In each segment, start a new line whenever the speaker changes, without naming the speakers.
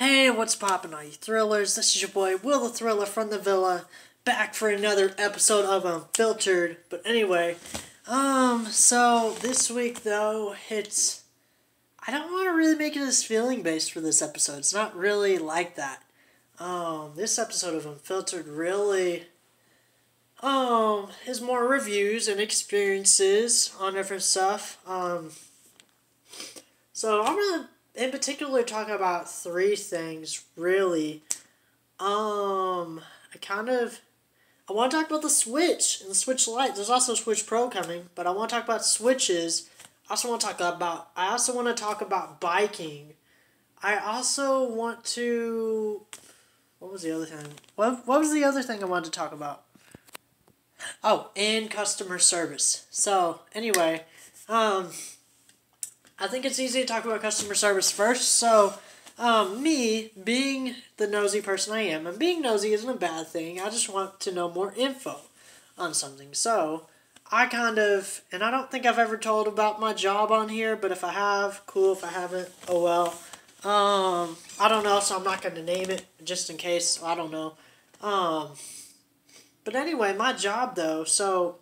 Hey, what's poppin' all you thrillers? This is your boy Will the Thriller from the Villa, back for another episode of Unfiltered. But anyway, so this week though, I don't want to really make it as feeling based for this episode. It's not really like that. This episode of Unfiltered really, is more reviews and experiences on different stuff. So I'm gonna in particular talk about three things, really. I want to talk about the Switch and the Switch Lite. There's also a Switch Pro coming, but I want to talk about Switches. I also want to talk about biking. I also want to... What was the other thing? What was the other thing I wanted to talk about? Oh, and customer service. So, anyway, I think it's easy to talk about customer service first. So, me, being the nosy person I am, and being nosy isn't a bad thing, I just want to know more info on something. So, and I don't think I've ever told about my job on here, but if I have, cool. If I haven't, oh well. I don't know, so I'm not going to name it, just in case, I don't know. But anyway, my job though, so,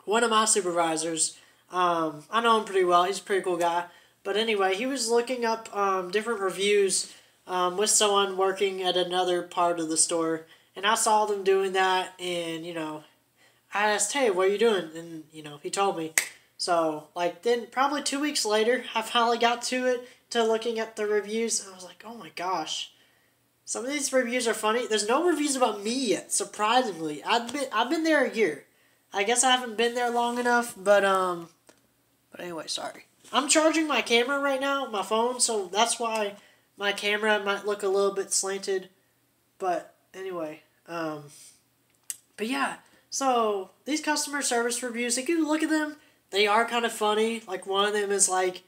one of my supervisors... I know him pretty well. He's a pretty cool guy. But anyway, he was looking up different reviews with someone working at another part of the store. And I saw them doing that. And, I asked, hey, what are you doing? And, he told me. So, then probably 2 weeks later, I finally got to looking at the reviews. And I was like, oh my gosh. Some of these reviews are funny. There's no reviews about me yet, surprisingly. I've been there a year. I guess I haven't been there long enough, but anyway, sorry. I'm charging my camera right now, my phone, so that's why my camera might look a little bit slanted. But anyway, but yeah, so these customer service reviews, if you look at them, they are kind of funny. Like one of them is like,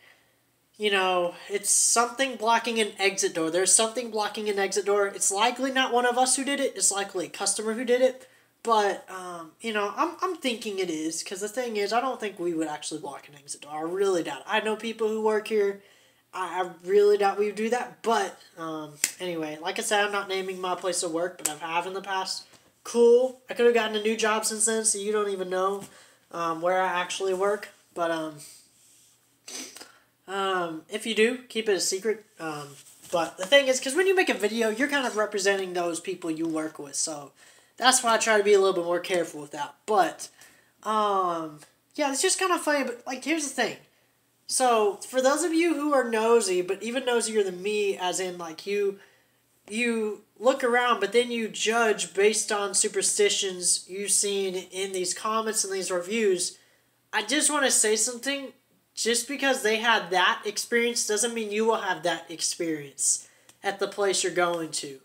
it's something blocking an exit door. There's something blocking an exit door. It's likely not one of us who did it. It's likely a customer who did it. But, I'm thinking it is, because the thing is, I don't think we would actually block an exit door. I really doubt it. I know people who work here. I really doubt we would do that. But, anyway, like I said, I'm not naming my place of work, but I have in the past. Cool. I could have gotten a new job since then, so you don't even know where I actually work. But, if you do, keep it a secret. But the thing is, because when you make a video, you're kind of representing those people you work with, so... That's why I try to be a little bit more careful with that. But, yeah, it's just kind of funny. But, here's the thing. So, for those of you who are nosy, but even nosier than me, as in, you look around, but then you judge based on superstitions you've seen in these comments and these reviews, I just want to say something. Just because they had that experience doesn't mean you will have that experience at the place you're going to.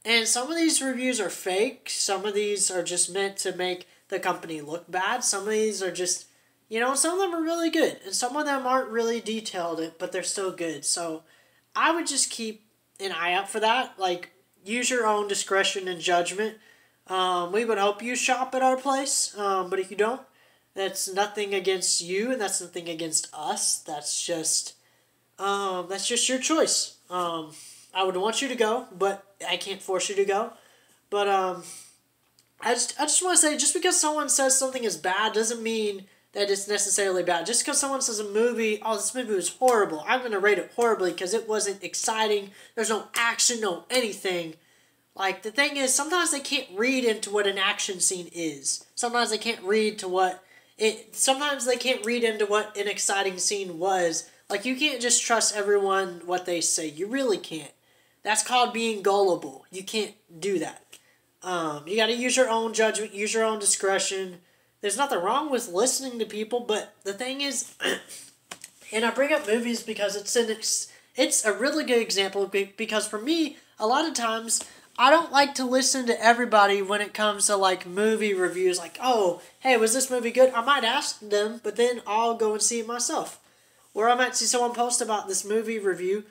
And some of these reviews are fake. Some of these are just meant to make the company look bad. Some of these are just, some of them are really good. And some of them aren't really detailed, but they're still good. So I would just keep an eye out for that. Use your own discretion and judgment. We would hope you shop at our place. But if you don't, that's nothing against you and that's nothing against us. That's just your choice. I would want you to go, but I can't force you to go. But I just want to say, just because someone says something is bad doesn't mean that it's necessarily bad. Just because someone says a movie, oh, this movie was horrible, I'm going to rate it horribly because it wasn't exciting. There's no action, no anything. The thing is, sometimes they can't read into what an action scene is. Sometimes they can't read into what an exciting scene was. You can't just trust everyone what they say. You really can't. That's called being gullible. You can't do that. You got to use your own judgment, use your own discretion. There's nothing wrong with listening to people, but the thing is, and I bring up movies because it's a really good example, because for me, a lot of times, I don't like to listen to everybody when it comes to movie reviews, oh, hey, was this movie good? I might ask them, but then I'll go and see it myself. Or I might see someone post about this movie review,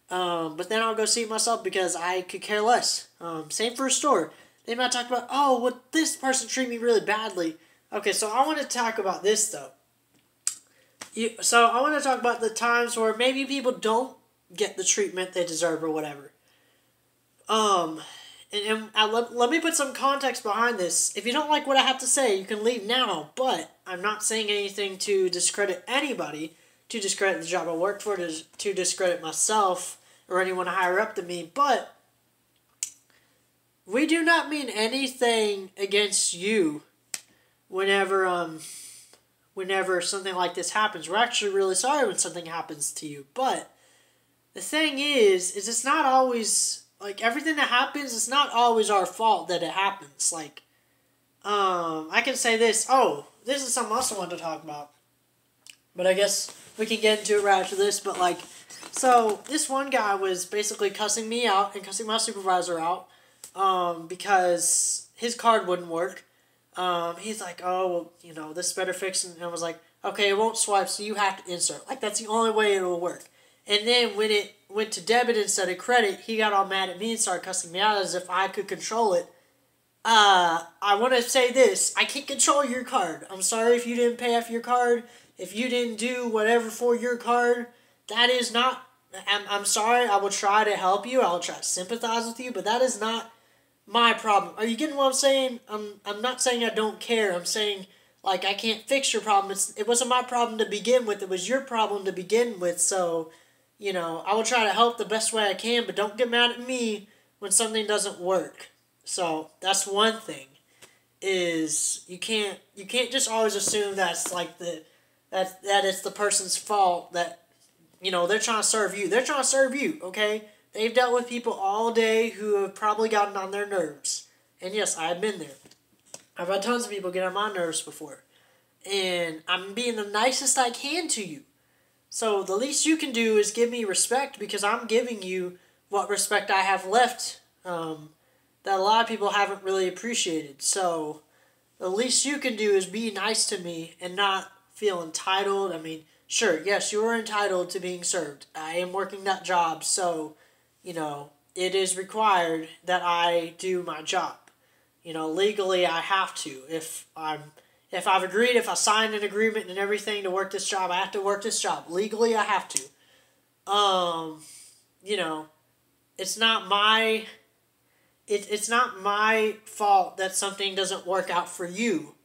but then I'll go see it myself because I could care less. Same for a store. They might talk about, oh, would this person treat me really badly? Okay, so I want to talk about this, though. So I want to talk about the times where maybe people don't get the treatment they deserve or whatever. Um, let me put some context behind this. If you don't like what I have to say, you can leave now, but I'm not saying anything to discredit anybody, to discredit the job I worked for, to discredit myself or anyone higher up than me, but we do not mean anything against you whenever whenever something like this happens. We're actually really sorry when something happens to you, but the thing is it's not always, like, everything that happens, it's not always our fault that it happens. Like, I can say this. Oh, this is something else I wanted to talk about. But I guess we can get into it right after this. But, like, so this one guy was basically cussing me out and cussing my supervisor out because his card wouldn't work. He's like, oh, well, you know, this better fix. And I was like, okay, it won't swipe, so you have to insert. Like, that's the only way it will work. And then when it went to debit instead of credit, he got all mad at me and started cussing me out as if I could control it. I want to say this. I can't control your card. I'm sorry if you didn't pay off your card. If you didn't do whatever for your card, that is not... I'm sorry. I will try to help you. I'll try to sympathize with you, but that is not my problem. Are you getting what I'm saying? I'm not saying I don't care. I'm saying, like, I can't fix your problem. It wasn't my problem to begin with. It was your problem to begin with, so... You know, I will try to help the best way I can, but don't get mad at me when something doesn't work. So that's one thing. Is you can't just always assume that's like that it's the person's fault that, you know, they're trying to serve you. They're trying to serve you, okay? They've dealt with people all day who have probably gotten on their nerves. And yes, I've been there. I've had tons of people get on my nerves before. And I'm being the nicest I can to you. So the least you can do is give me respect, because I'm giving you what respect I have left that a lot of people haven't really appreciated. So the least you can do is be nice to me and not feel entitled. I mean, sure, yes, you are entitled to being served. I am working that job, so, you know, it is required that I do my job. You know, legally I have to. If I've agreed, if I signed an agreement and everything to work this job, I have to work this job. Legally, I have to. You know, it's not my... It's not my fault that something doesn't work out for you.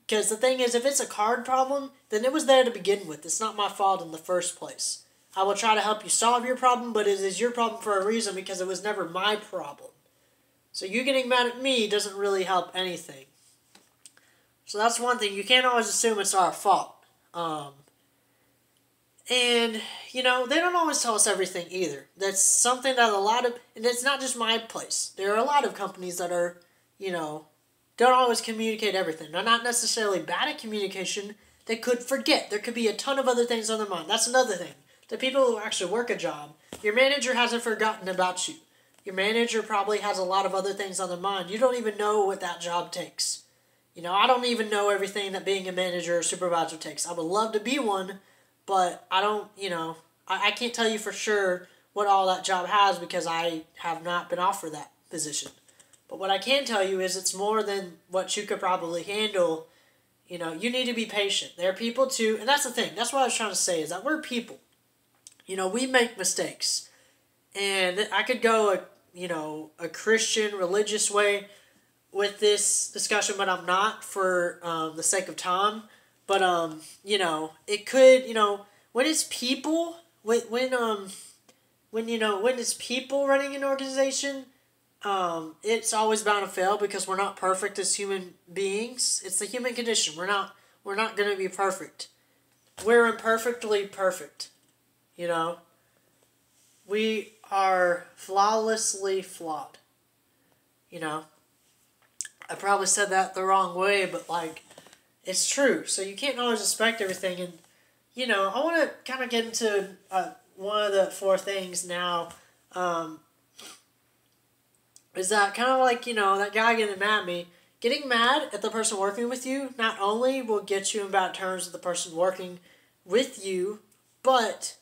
Because the thing is, if it's a card problem, then it was there to begin with. It's not my fault in the first place. I will try to help you solve your problem, but it is your problem for a reason, because it was never my problem. So you getting mad at me doesn't really help anything. So that's one thing. You can't always assume it's our fault. And, you know, they don't always tell us everything either. That's something that a lot of... And it's not just my place. There are a lot of companies that are, you know, don't always communicate everything. They're not necessarily bad at communication. They could forget. There could be a ton of other things on their mind. That's another thing. The people who actually work a job, your manager hasn't forgotten about you. Your manager probably has a lot of other things on their mind. You don't even know what that job takes. You know, I don't even know everything that being a manager or supervisor takes. I would love to be one, but I don't, you know, I can't tell you for sure what all that job has, because I have not been offered that position. But what I can tell you is it's more than what you could probably handle. You know, you need to be patient. There are people too, and that's the thing. That's what I was trying to say, is that we're people. You know, we make mistakes. And I could go a Christian, religious way with this discussion, but I'm not for the sake of time. But you know, it could, you know, when it's people, when it's people running an organization, it's always bound to fail, because we're not perfect as human beings. It's the human condition. We're not going to be perfect. We're imperfectly perfect. You know, we are flawlessly flawed. You know. I probably said that the wrong way, but, like, it's true. So you can't always expect everything. And, you know, I want to kind of get into one of the 4 things now. Is that kind of like, you know, that guy getting mad at me. Getting mad at the person working with you not only will get you in bad terms with the person working with you, but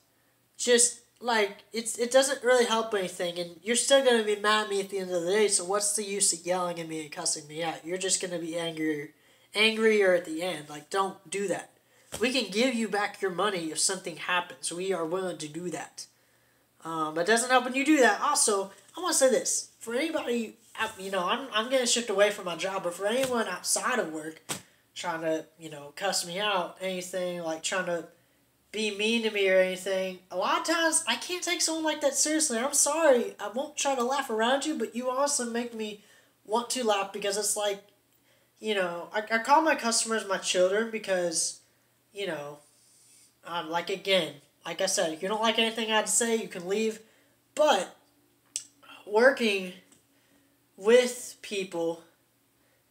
just... like, it doesn't really help anything, and you're still going to be mad at me at the end of the day, so what's the use of yelling at me and cussing me out? You're just going to be angrier at the end. Like, don't do that. We can give you back your money if something happens. We are willing to do that. But it doesn't help when you do that. Also, I want to say this. For anybody, I'm going to shift away from my job, but for anyone outside of work trying to, cuss me out, anything, like trying to be mean to me or anything, a lot of times I can't take someone like that seriously. I'm sorry. I won't try to laugh around you, but you also make me want to laugh because it's like, I call my customers my children because, like again, like I said, if you don't like anything I had to say, you can leave. But working with people,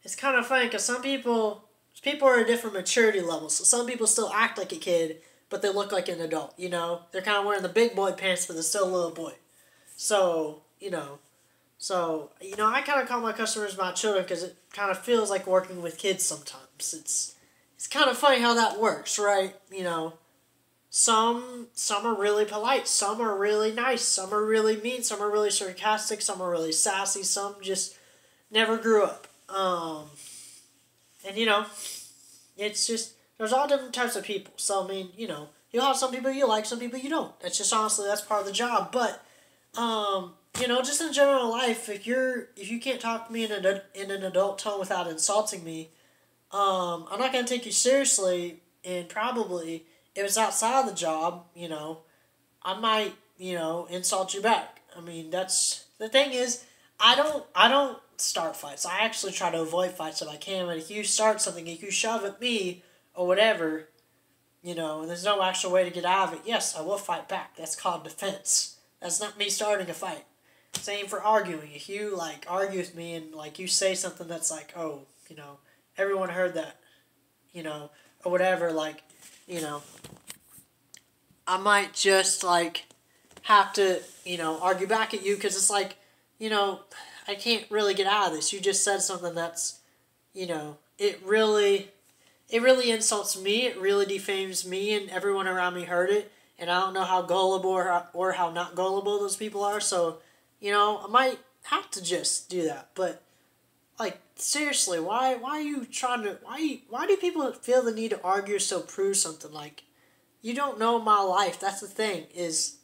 it's kind of funny because people are at different maturity levels. So some people still act like a kid, but they look like an adult, They're kind of wearing the big boy pants, but they're still a little boy. So, I kind of call my customers my children because it kind of feels like working with kids sometimes. It's kind of funny how that works, right? Some are really polite, some are really nice, some are really mean, some are really sarcastic, some are really sassy, some just never grew up. And it's just, there's all different types of people. So, you'll have some people you like, some people you don't. It's just, honestly, that's part of the job. But, just in general life, if you can't talk to me in an adult tone without insulting me, I'm not going to take you seriously. And probably, if it's outside of the job, I might, insult you back. That's, the thing is, I don't start fights. I actually try to avoid fights if I can. But if you start something, if you shove at me or whatever, and there's no actual way to get out of it, yes, I will fight back. That's called defense. That's not me starting a fight. Same for arguing. If you, argue with me and, you say something that's like, oh, everyone heard that, or whatever, I might just, have to, argue back at you because it's like, I can't really get out of this. You just said something that's, it really insults me. It really defames me, and everyone around me heard it. And I don't know how gullible or how not gullible those people are. So, I might have to just do that. But, seriously, why are you trying to, why do people feel the need to argue or so prove something? You don't know my life. That's the thing.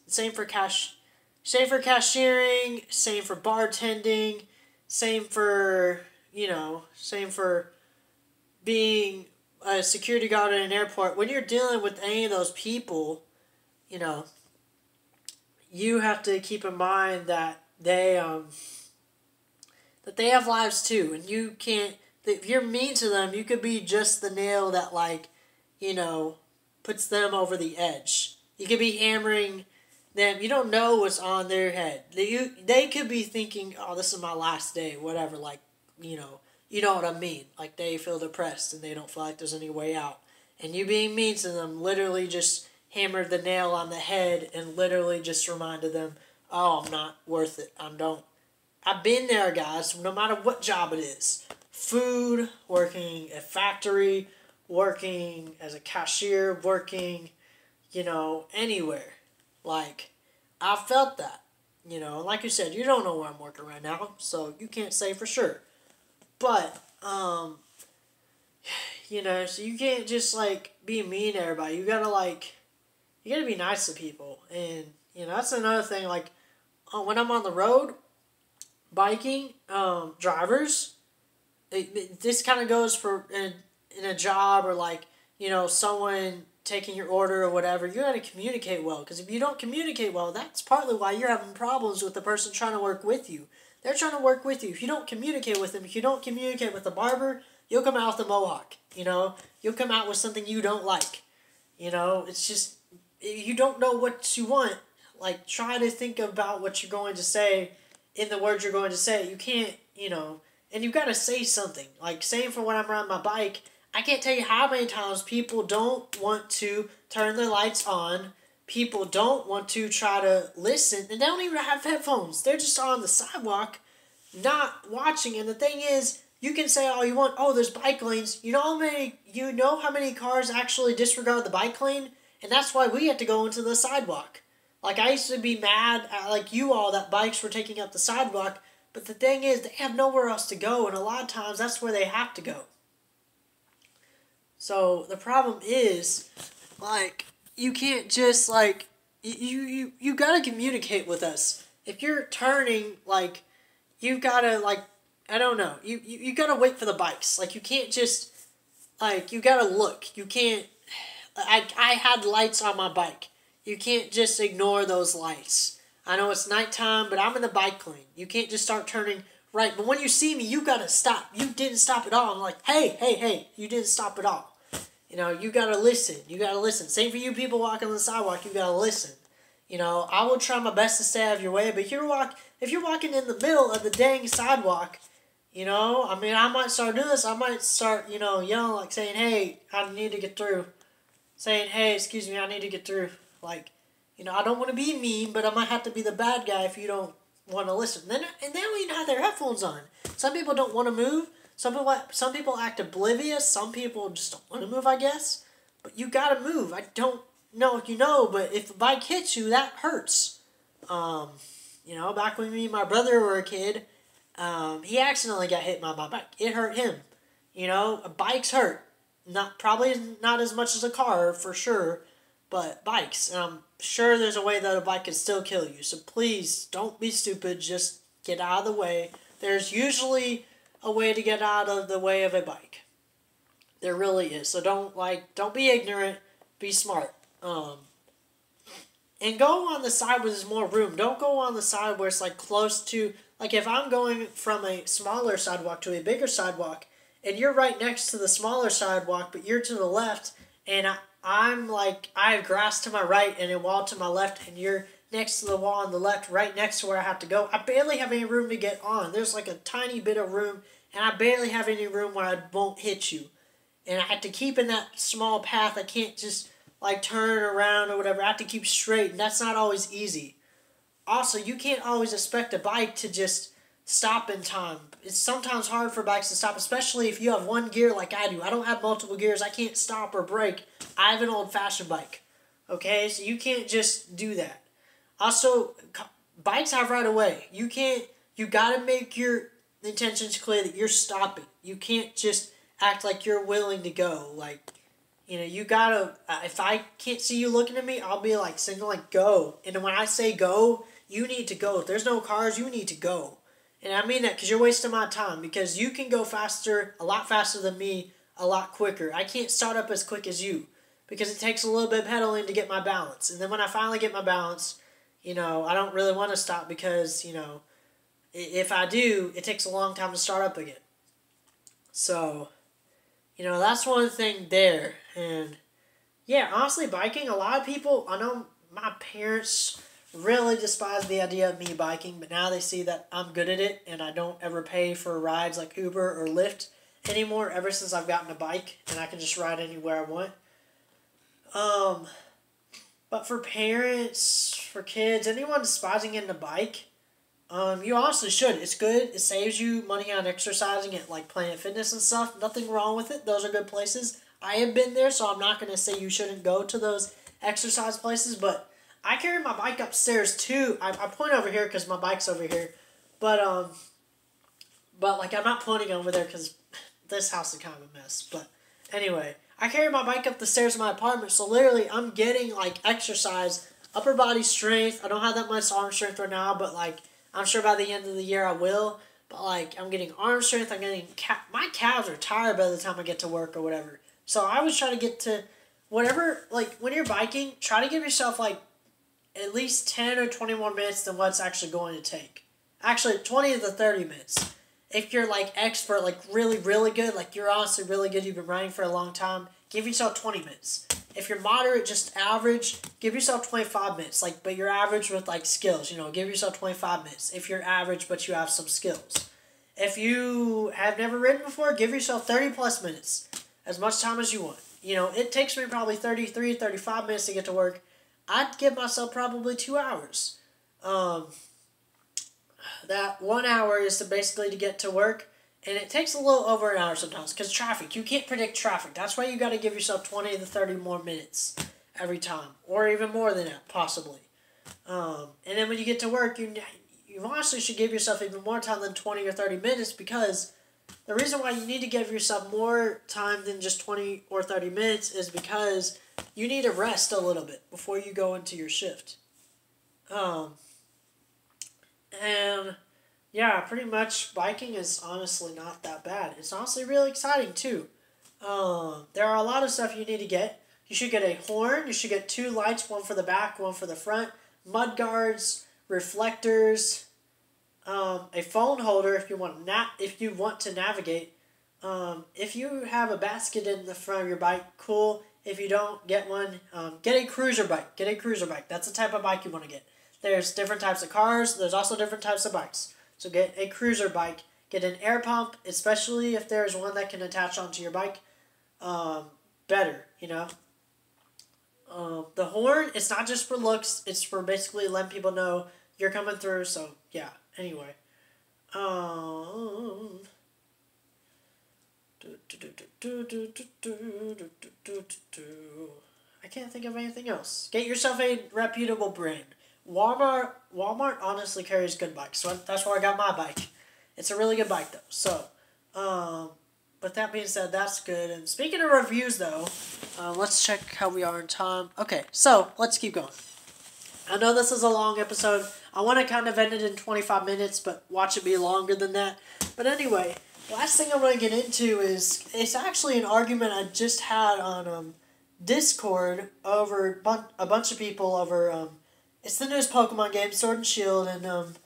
Same for cashiering, same for bartending, same for being a security guard at an airport. When you're dealing with any of those people, you have to keep in mind that they have lives too, and you can't. If you're mean to them, you could be just the nail that puts them over the edge. You could be hammering them. You don't know what's on their head. They could be thinking, "Oh, this is my last day," whatever. You know what I mean. They feel depressed and they don't feel like there's any way out. And you being mean to them literally just hammered the nail on the head and literally just reminded them, oh, I'm not worth it. I've been there, guys, no matter what job it is. Food, working at factory, working as a cashier, working, anywhere. I felt that. Like you said, you don't know where I'm working right now, so you can't say for sure. But, so you can't just, be mean to everybody. You gotta be nice to people. And, that's another thing, when I'm on the road, biking, drivers, this kind of goes for in a job or, someone taking your order or whatever. You gotta communicate well. Because if you don't communicate well, that's partly why you're having problems with the person trying to work with you. They're trying to work with you. If you don't communicate with them, if you don't communicate with the barber, you'll come out with a mohawk, You'll come out with something you don't like, It's just, you don't know what you want. Try to think about what you're going to say in the words you're going to say. You can't, and you've got to say something. Same for when I'm riding my bike, I can't tell you how many times people don't want to turn their lights on. People don't want to try to listen, and they don't even have headphones. They're just on the sidewalk, not watching. And the thing is, you can say all you want. Oh, there's bike lanes. You know how many cars actually disregard the bike lane, and that's why we have to go into the sidewalk. I used to be mad at you all that bikes were taking up the sidewalk, but the thing is, they have nowhere else to go, and a lot of times that's where they have to go. So the problem is, you can't just, you gotta communicate with us. if you're turning, like, you gotta, like, I don't know, you gotta wait for the bikes. Like, you can't just, like, you gotta look. You can't, I had lights on my bike. You can't just ignore those lights. I know it's nighttime, but I'm in the bike lane. You can't just start turning right. But when you see me, you gotta stop. You didn't stop at all. I'm like, hey, you didn't stop at all. You know, you gotta listen. You gotta listen. Same for you people walking on the sidewalk. You gotta listen. You know, I will try my best to stay out of your way, but if you're walking in the middle of the dang sidewalk, you know, I mean, I might start doing this. I might start, you know, yelling, like, saying, hey, I need to get through. Saying, hey, excuse me, I need to get through. Like, you know, I don't want to be mean, but I might have to be the bad guy if you don't want to listen. And they don't even have their headphones on. Some people don't want to move. Some people act oblivious. Some people just don't want to move, I guess. But you gotta move. I don't know if you know, but if a bike hits you, that hurts. You know, back when me and my brother were a kid, he accidentally got hit by my bike. It hurt him. You know, bikes hurt. Probably not as much as a car, for sure, but bikes. And I'm sure there's a way that a bike can still kill you. So please, don't be stupid. Just get out of the way. There's usually a way to get out of the way of a bike. There really is. So don't be ignorant. Be smart. And go on the side where there's more room. Don't go on the side where it's like close to, like if I'm going from a smaller sidewalk to a bigger sidewalk, and you're right next to the smaller sidewalk, but you're to the left, and I'm like, I have grass to my right and a wall to my left, and you're next to the wall on the left, right next to where I have to go. I barely have any room to get on. There's like a tiny bit of room, and I barely have any room where I won't hit you. And I have to keep in that small path. I can't just like turn around or whatever. I have to keep straight, and that's not always easy. Also, you can't always expect a bike to just stop in time. It's sometimes hard for bikes to stop, especially if you have one gear like I do. I don't have multiple gears. I can't stop or brake. I have an old-fashioned bike. Okay? So you can't just do that. Also, bikes have right of way. You gotta make your intentions clear that you're stopping. You can't just act like you're willing to go. Like, you know, you gotta, if I can't see you looking at me, I'll be like signaling go. And when I say go, you need to go. If there's no cars, you need to go. And I mean that because you're wasting my time. Because you can go faster, a lot faster than me, a lot quicker. I can't start up as quick as you. Because it takes a little bit of pedaling to get my balance. And then when I finally get my balance, you know, I don't really want to stop because, you know, if I do, it takes a long time to start up again. So, you know, that's one thing there. And, yeah, honestly, biking, a lot of people, I know my parents really despise the idea of me biking, but now they see that I'm good at it and I don't ever pay for rides like Uber or Lyft anymore ever since I've gotten a bike and I can just ride anywhere I want. But for parents, for kids, anyone despising getting a bike, you honestly should. It's good. It saves you money on exercising at like Planet Fitness and stuff. Nothing wrong with it. Those are good places. I have been there, so I'm not going to say you shouldn't go to those exercise places, but I carry my bike upstairs too. I point over here because my bike's over here. But like I'm not pointing over there because this house is kind of a mess. But anyway, I carry my bike up the stairs of my apartment, so literally I'm getting like exercise, upper body strength. I don't have that much arm strength right now, but like I'm sure by the end of the year I will. But like I'm getting arm strength. I'm getting my calves are tired by the time I get to work or whatever. So I was trying to get to whatever, like when you're biking, try to give yourself like at least 10 or 20 more minutes than what's actually going to take. Actually, 20 to 30 minutes. If you're, like, expert, like, really, really good, like, you're honestly really good, you've been riding for a long time, give yourself 20 minutes. If you're moderate, just average, give yourself 25 minutes. Like, but you're average with, like, skills, you know, give yourself 25 minutes. If you're average, but you have some skills. If you have never ridden before, give yourself 30-plus minutes. As much time as you want. You know, it takes me probably 33, 35 minutes to get to work. I'd give myself probably 2 hours. That 1 hour is basically to get to work, and it takes a little over an hour sometimes, because traffic, you can't predict traffic. That's why you got to give yourself 20 to 30 more minutes every time, or even more than that, possibly. And then when you get to work, you honestly should give yourself even more time than 20 or 30 minutes, because the reason why you need to give yourself more time than just 20 or 30 minutes is because you need to rest a little bit before you go into your shift. yeah, pretty much biking is honestly not that bad. It's honestly really exciting too. There are a lot of stuff you need to get. You should get a horn. You should get two lights, one for the back, one for the front. Mud guards, reflectors, a phone holder if you want if you want to navigate. If you have a basket in the front of your bike, cool. If you don't, get one. Get a cruiser bike. Get a cruiser bike. That's the type of bike you want to get. There's different types of cars. There's also different types of bikes. So get a cruiser bike. Get an air pump, especially if there's one that can attach onto your bike. Better, you know. The horn, it's not just for looks. It's for basically letting people know you're coming through. So, yeah. Anyway. I can't think of anything else. Get yourself a reputable brand. Walmart honestly carries good bikes, so that's where I got my bike. It's a really good bike though. So, but that being said, that's good. And speaking of reviews though, let's check how we are in time. Okay, so let's keep going. I know this is a long episode. I want to kind of end it in 25 minutes, but watch it be longer than that. But anyway, last thing I want to get into is, it's actually an argument I just had on Discord over a bunch of people over, it's the newest Pokemon game, Sword and Shield, and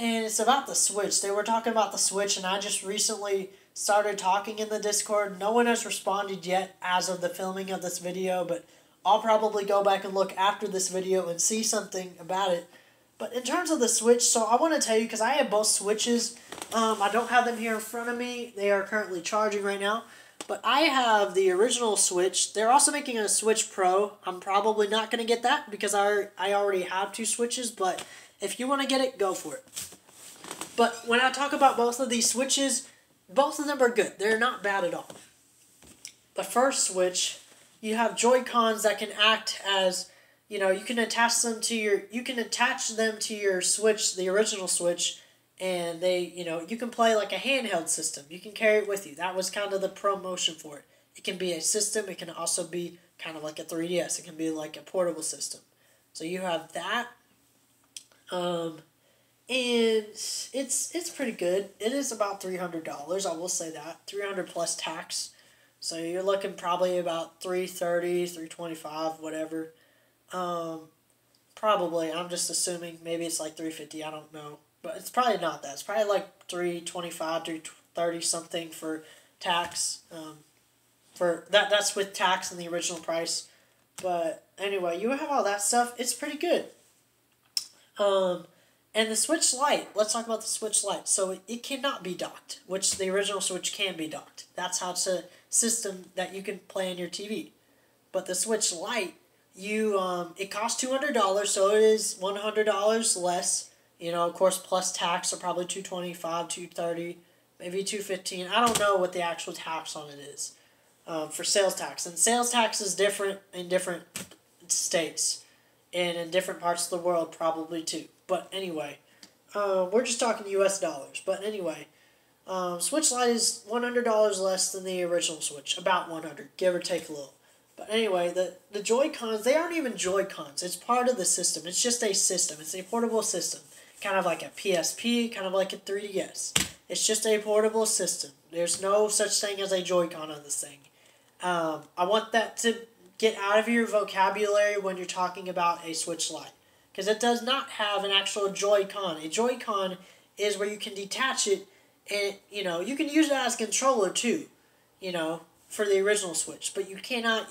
it's about the Switch. They were talking about the Switch, and I just recently started talking in the Discord. No one has responded yet as of the filming of this video, but I'll probably go back and look after this video and see something about it. But in terms of the Switch, so I want to tell you, because I have both Switches. I don't have them here in front of me. They are currently charging right now. But I have the original Switch. They're also making a Switch Pro. I'm probably not going to get that because I already have two Switches. But if you want to get it, go for it. But when I talk about both of these Switches, both of them are good. They're not bad at all. The first Switch, you have Joy-Cons that can act as, you know, you can attach them to your Switch, the original Switch, and they, you know, you can play like a handheld system. You can carry it with you. That was kind of the promotion for it. It can be a system. It can also be kind of like a 3DS. It can be like a portable system. So you have that. And it's pretty good. It is about $300. I will say that. $300 plus tax. So you're looking probably about $330, $325, whatever. Probably. I'm just assuming maybe it's like $350. I don't know. But it's probably not that. It's probably like $325, $330 something for tax. For that's with tax and the original price. But anyway, you have all that stuff. It's pretty good. And the Switch Lite. Let's talk about the Switch Lite. So it cannot be docked, which the original Switch can be docked. That's how it's a system that you can play on your TV. But the Switch Lite, it costs $200, so it is $100 less. You know, of course, plus tax, so probably $225, $230, maybe $215. I don't know what the actual tax on it is for sales tax. And sales tax is different in different states and in different parts of the world probably too. But anyway, we're just talking U.S. dollars. But anyway, Switch Lite is $100 less than the original Switch. About $100, give or take a little. But anyway, the Joy-Cons, they aren't even Joy-Cons. It's part of the system. It's just a system. It's a portable system. Kind of like a PSP, kind of like a 3DS. It's just a portable system. There's no such thing as a Joy-Con on this thing. I want that to get out of your vocabulary when you're talking about a Switch Lite. Because it does not have an actual Joy-Con. A Joy-Con is where you can detach it and, you know, you can use it as a controller too, you know, for the original Switch. But you cannot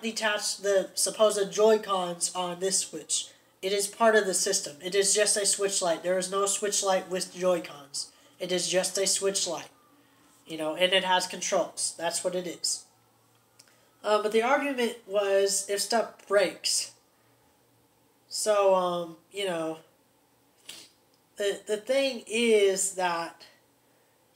detach the supposed Joy-Cons on this Switch. It is part of the system. It is just a Switch Lite. There is no Switch Lite with Joy-Cons. It is just a Switch Lite. You know, and it has controls. That's what it is. But the argument was if stuff breaks. So, you know, the thing is that,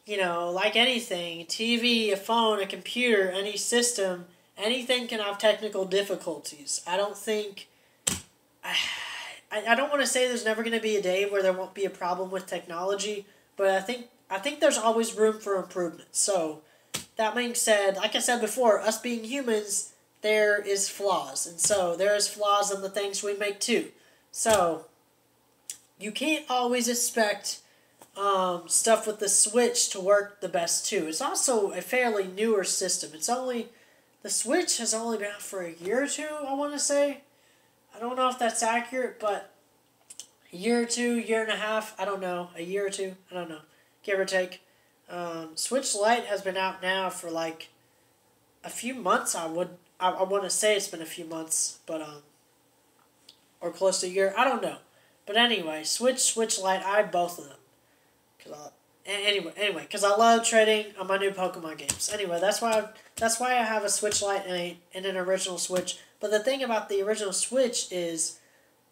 you know, like anything, TV, a phone, a computer, any system, anything can have technical difficulties. I don't think... I don't want to say there's never going to be a day where there won't be a problem with technology, but I think there's always room for improvement. So, that being said, like I said before, us being humans, there is flaws. And so, there is flaws in the things we make too. So, you can't always expect stuff with the Switch to work the best too. It's also a fairly newer system. The Switch has only been out for a year or two, I want to say. I don't know if that's accurate, but a year or two, year and a half, I don't know. A year or two, I don't know. Give or take. Switch Lite has been out now for like a few months. I want to say it's been a few months, but or close to a year. I don't know. But anyway, Switch Lite, I have both of them. Because I love trading on my new Pokemon games. Anyway, that's why I have a Switch Lite and an original Switch. But the thing about the original Switch is,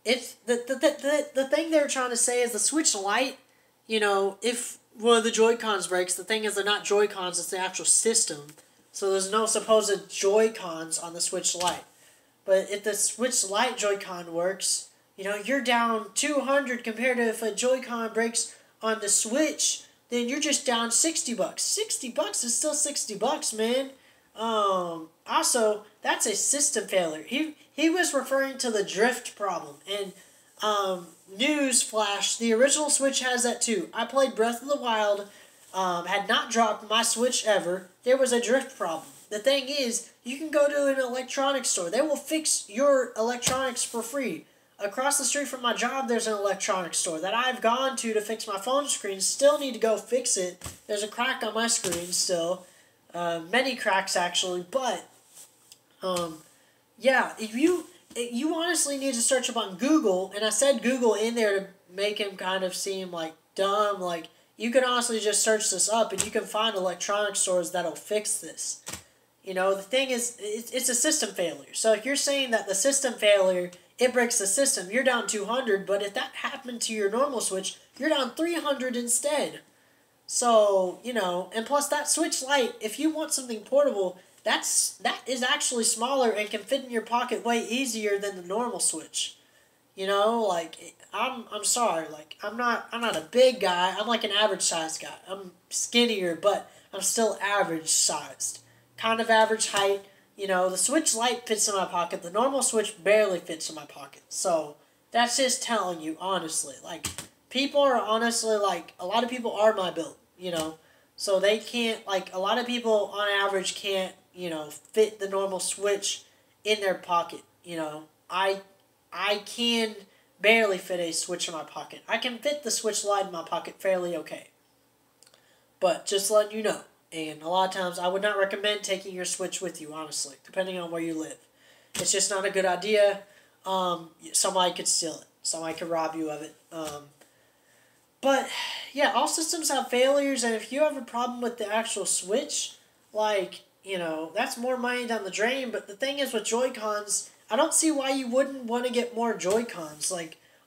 it's the thing they're trying to say is the Switch Lite, if one of the Joy-Cons breaks, the thing is they're not Joy-Cons, it's the actual system. So there's no supposed Joy-Cons on the Switch Lite. But if the Switch Lite Joy-Con works, you're down 200 compared to if a Joy-Con breaks on the Switch, then you're just down $60. $60 is still $60, man. Also, that's a system failure. He was referring to the drift problem, and news flash, the original Switch has that too. I played Breath of the Wild, had not dropped my Switch ever. There was a drift problem. The thing is, you can go to an electronics store. They will fix your electronics for free. Across the street from my job, there's an electronics store that I've gone to fix my phone screen. Still need to go fix it. There's a crack on my screen still. Many cracks, actually. But, yeah, if you honestly need to search up on Google, and I said Google in there to make him kind of seem like dumb. Like, you can honestly just search this up, and you can find electronics stores that'll fix this. The thing is, it's a system failure. So if you're saying that the system failure, it breaks the system, you're down 200, but if that happened to your normal Switch, you're down 300 instead. So, and plus that Switch Lite, if you want something portable, that is actually smaller and can fit in your pocket way easier than the normal Switch. I'm sorry, I'm not a big guy, I'm like an average sized guy. I'm skinnier, but I'm still average sized. Kind of average height. The Switch Lite fits in my pocket. The normal Switch barely fits in my pocket. So, that's just telling you, honestly. People are honestly, a lot of people are my build, So, they can't, a lot of people on average can't, fit the normal Switch in their pocket, I can barely fit a Switch in my pocket. I can fit the Switch Lite in my pocket fairly okay. But, just letting you know. And a lot of times, I would not recommend taking your Switch with you, honestly, depending on where you live. It's just not a good idea. Somebody could steal it. Somebody could rob you of it. But, yeah, all systems have failures, and if you have a problem with the actual Switch, that's more money down the drain. But the thing is with Joy-Cons, I don't see why you wouldn't want to get more Joy-Cons.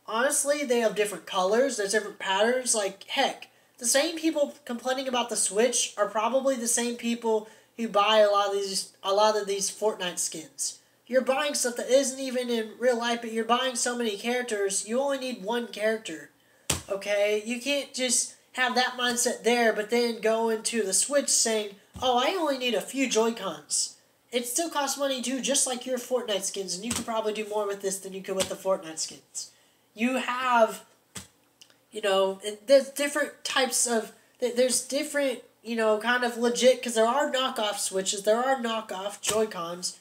Honestly, they have different colors, there's different patterns. Heck, the same people complaining about the Switch are probably the same people who buy a lot of these Fortnite skins. You're buying stuff that isn't even in real life, but you're buying so many characters, you only need one character. Okay? You can't just have that mindset there, but then go into the Switch saying, oh, I only need a few Joy-Cons. It still costs money too, just like your Fortnite skins, and you could probably do more with this than you could with the Fortnite skins. You have... there's different types of, there's different, kind of legit, because there are knockoff Switches, there are knockoff Joy-Cons,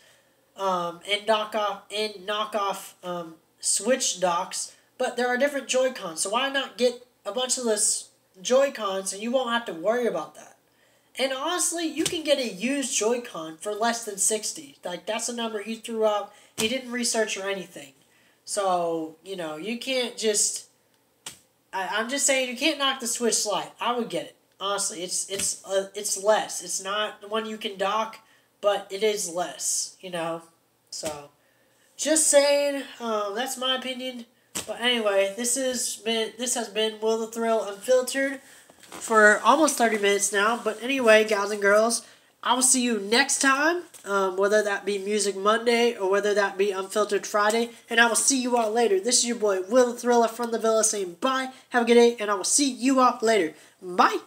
and knockoff Switch docks, but there are different Joy-Cons, so why not get a bunch of this Joy-Cons, and you won't have to worry about that. And honestly, you can get a used Joy-Con for less than $60. That's a number he threw out, he didn't research or anything. So, you can't just... I'm just saying you can't knock the Switch Lite. I would get it. Honestly, it's less. It's not the one you can dock, but it is less, So, just saying, that's my opinion. But anyway, this has been Will the Thrill Unfiltered for almost 30 minutes now. But anyway, guys and girls, I will see you next time, whether that be Music Monday or whether that be Unfiltered Friday, and I will see you all later. This is your boy, Will the Thriller from the Villa saying bye, have a good day, and I will see you all later. Bye!